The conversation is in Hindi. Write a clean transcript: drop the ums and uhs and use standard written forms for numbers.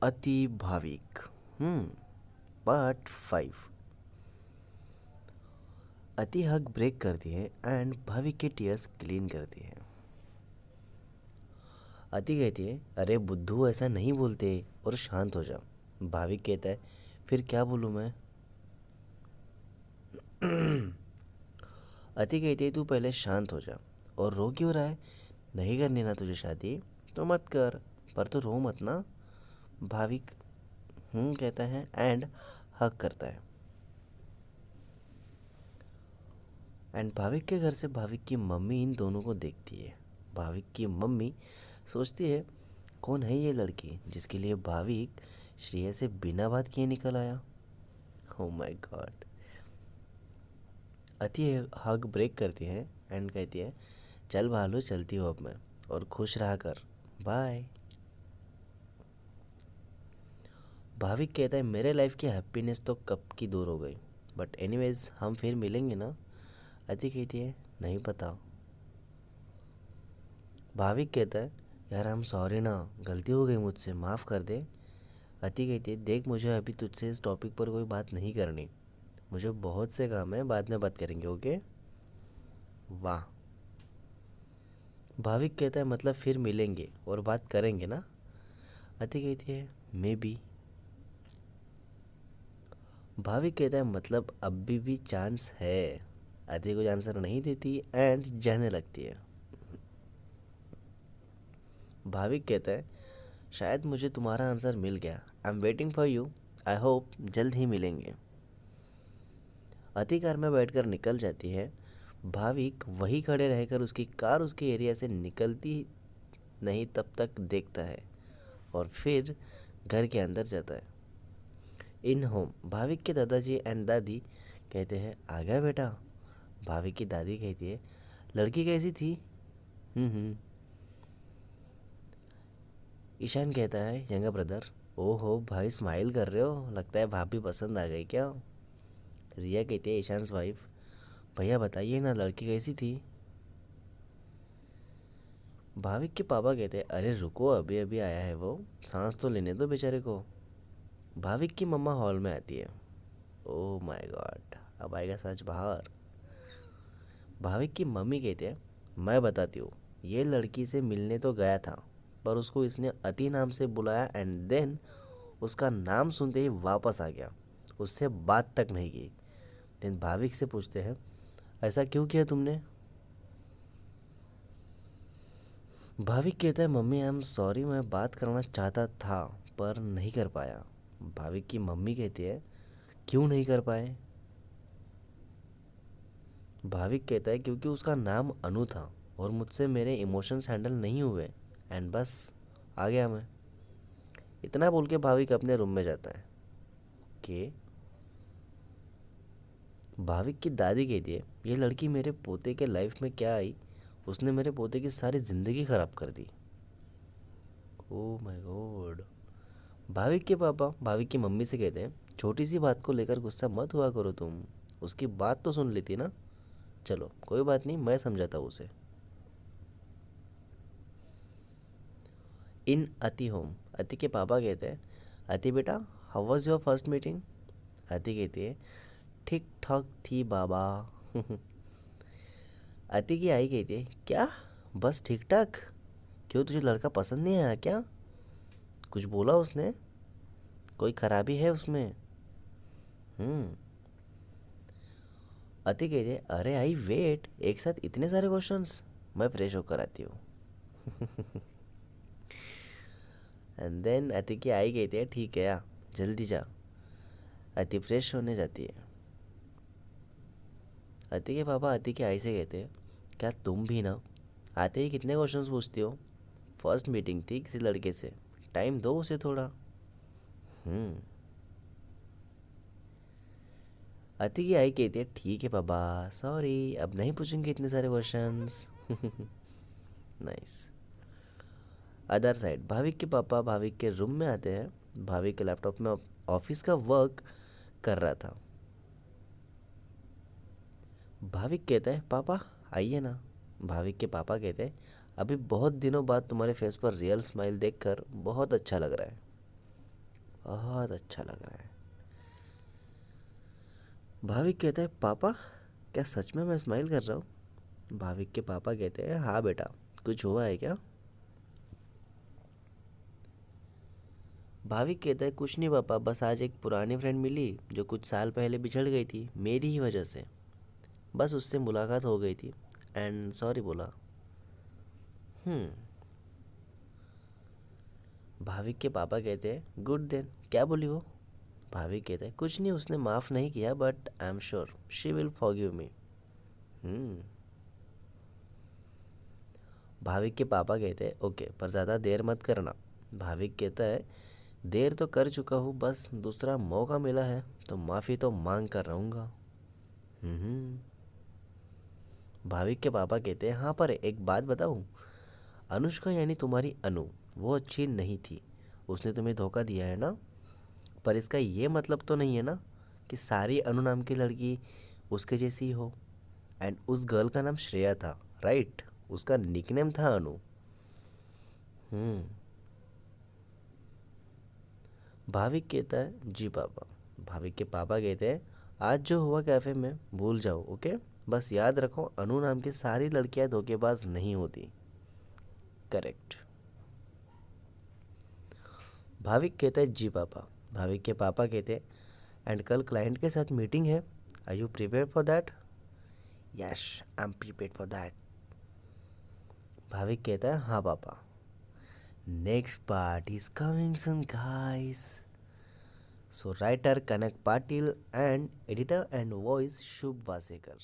अति भाविक। पार्ट 5। अति हक ब्रेक करती है एंड भाविक के टीयर्स क्लीन करती है। अति कहती है, अरे बुद्धू ऐसा नहीं बोलते, और शांत हो जा। भाविक कहता है, फिर क्या बोलूँ मैं? अति कहती है, तू पहले शांत हो जा। और रो क्यों रहा है? नहीं करनी ना तुझे शादी तो मत कर, पर तो रो मत ना। भाविक कहता है एंड हक करता है। एंड भाविक के घर से भाविक की मम्मी इन दोनों को देखती है। भाविक की मम्मी सोचती है, कौन है ये लड़की जिसके लिए भाविक श्रेया से बिना बात किए निकल आया? ओह माय गॉड। अति हग ब्रेक करती है एंड कहती है, चल भालू चलती हो अब मैं, और खुश रहा कर, बाय। भाविक कहता है, मेरे लाइफ की हैप्पीनेस तो कब की दूर हो गई, बट एनीवेज हम फिर मिलेंगे ना? अति कहती है, नहीं पता। भाविक कहता है, यार आई एम सॉरी ना, गलती हो गई मुझसे, माफ़ कर दे। अति कहती है, देख मुझे अभी तुझसे इस टॉपिक पर कोई बात नहीं करनी, मुझे बहुत से काम है, बाद में बात करेंगे, ओके? वाह। भाविक कहता है, मतलब फिर मिलेंगे और बात करेंगे ना? अति कहती है, मे बी। भाविक कहता है, मतलब अभी भी चांस है। अति कुछ आंसर नहीं देती एंड जाने लगती है। भाविक कहता है, शायद मुझे तुम्हारा आंसर मिल गया, I am waiting for you, I hope जल्द ही मिलेंगे। अति कार में बैठकर निकल जाती है। भाविक वही खड़े रहकर उसकी कार उसके एरिया से निकलती नहीं तब तक देखता है, और फिर घर के अंदर जाता है। इन होम भाविक के दादाजी एंड दादी कहते हैं, आ गया बेटा। भाविक की दादी कहती है, लड़की कैसी थी? हम्म। ईशान कहता है, यंगर ब्रदर। ओहो भाई, स्माइल कर रहे हो, लगता है भाभी पसंद आ गई क्या? रिया कहती है, ईशान वाइफ, भैया बताइए ना, लड़की कैसी थी? भाविक के पापा कहते हैं, अरे रुको, अभी अभी आया है वो, सांस तो लेने दो बेचारे को। भाविक की मम्मा हॉल में आती है। ओह माय गॉड, अब आएगा सच बाहर। भाविक की मम्मी कहते हैं, मैं बताती हूँ, ये लड़की से मिलने तो गया था, पर उसको इसने अति नाम से बुलाया एंड देन उसका नाम सुनते ही वापस आ गया, उससे बात तक नहीं की। देन भाविक से पूछते हैं, ऐसा क्यों किया तुमने? भाविक कहता है, मम्मी आई एम सॉरी, मैं बात करना चाहता था पर नहीं कर पाया। भाविक की मम्मी कहती है, क्यों नहीं कर पाए? भाविक कहता है, क्योंकि उसका नाम अनु था और मुझसे मेरे इमोशंस हैंडल नहीं हुए, एंड बस आ गया मैं। इतना बोल के भाविक अपने रूम में जाता है। कि भाविक की दादी कहती है, ये लड़की मेरे पोते के लाइफ में क्या आई, उसने मेरे पोते की सारी ज़िंदगी ख़राब कर दी। Oh my God. भाविक के पापा भाविक की मम्मी से कहते हैं, छोटी सी बात को लेकर गुस्सा मत हुआ करो तुम, उसकी बात तो सुन लेती ना। चलो कोई बात नहीं, मैं समझाता हूँ उसे। इन अति होम अति के पापा कहते हैं, अति बेटा, how was your first meeting? अति कहती है, ठीक ठाक थी बाबा। अति की आई कहती है, क्या? बस ठीक ठाक? क्यों, तुझे लड़का पसंद नहीं आया क्या? कुछ बोला उसने? कोई खराबी है उसमें? हम्म। अति कहती है, अरे आई वेट, एक साथ इतने सारे क्वेश्चंस, मैं फ्रेश होकर आती हूँ। एंड देन अति की आई कहती है, ठीक है या, जल्दी जा। अति फ्रेश होने जाती है। अति के पापा अति की आई से कहते हैं, क्या तुम भी ना आते ही कितने क्वेश्चंस पूछती हो? फर्स्ट मीटिंग थी किसी लड़के से, टाइम दो उसे थोड़ा। हम्म। अति की आई कहती है, ठीक है पापा, सॉरी, अब नहीं पूछूंगी इतने सारे questions. Nice. Other side Bhavik के पापा भाविक के रूम में आते हैं। भाविक के लैपटॉप में ऑफिस का वर्क कर रहा था। भाविक कहता है, पापा आइए ना। भाविक के पापा कहते हैं, अभी बहुत दिनों बाद तुम्हारे फेस पर रियल स्माइल देखकर बहुत अच्छा लग रहा है। बहुत अच्छा लग रहा है। भाविक कहता है पापा, क्या सच में मैं स्माइल कर रहा हूँ? भाविक के पापा कहते हैं हाँ बेटा, कुछ हुआ है क्या? भाविक कहता है कुछ नहीं पापा, बस आज एक पुरानी फ्रेंड मिली जो कुछ साल पहले बिछड़ गई थी मेरी ही वजह से। बस उससे मुलाकात हो गई थी एंड सॉरी बोला। हम्म। भाविक के पापा कहते हैं गुड देन, क्या बोली वो? भाविक कहता है कुछ नहीं, उसने माफ़ नहीं किया but I am sure she will forgive me. Hmm. Bhavik के पापा कहते हैं ओके, पर ज़्यादा देर मत करना। भाविक कहता है देर तो कर चुका हूँ, बस दूसरा मौका मिला है तो माफ़ी तो मांग कर रहूँगा। हम्म। भाविक के पापा कहते हैं हाँ, पर एक बात बताऊँ, अनुष्का यानी तुम्हारी अनु, वो अच्छी नहीं थी। उसने तुम्हें धोखा दिया है ना? पर इसका ये मतलब तो नहीं है ना कि सारी अनु नाम की लड़की उसके जैसी हो। एंड उस गर्ल का नाम श्रेया था, राइट? उसका निकनेम था अनु। हम्म। भाविक कहता है जी पापा। भाविक के पापा कहते हैं आज जो हुआ कैफ़े में भूल जाओ, ओके? बस याद रखो अनु नाम की सारी लड़कियां धोखेबाज नहीं होती। करेक्ट। भाविक कहता है जी पापा। भाविक के पापा कहते हैं एंड कल क्लाइंट के साथ मीटिंग है, are you prepare for that? Yes, I am prepare for that. Bhavik कहता है हाँ पापा। Next part is coming soon guys. So writer Kanak Patil and editor and voice Shubh Vasekar.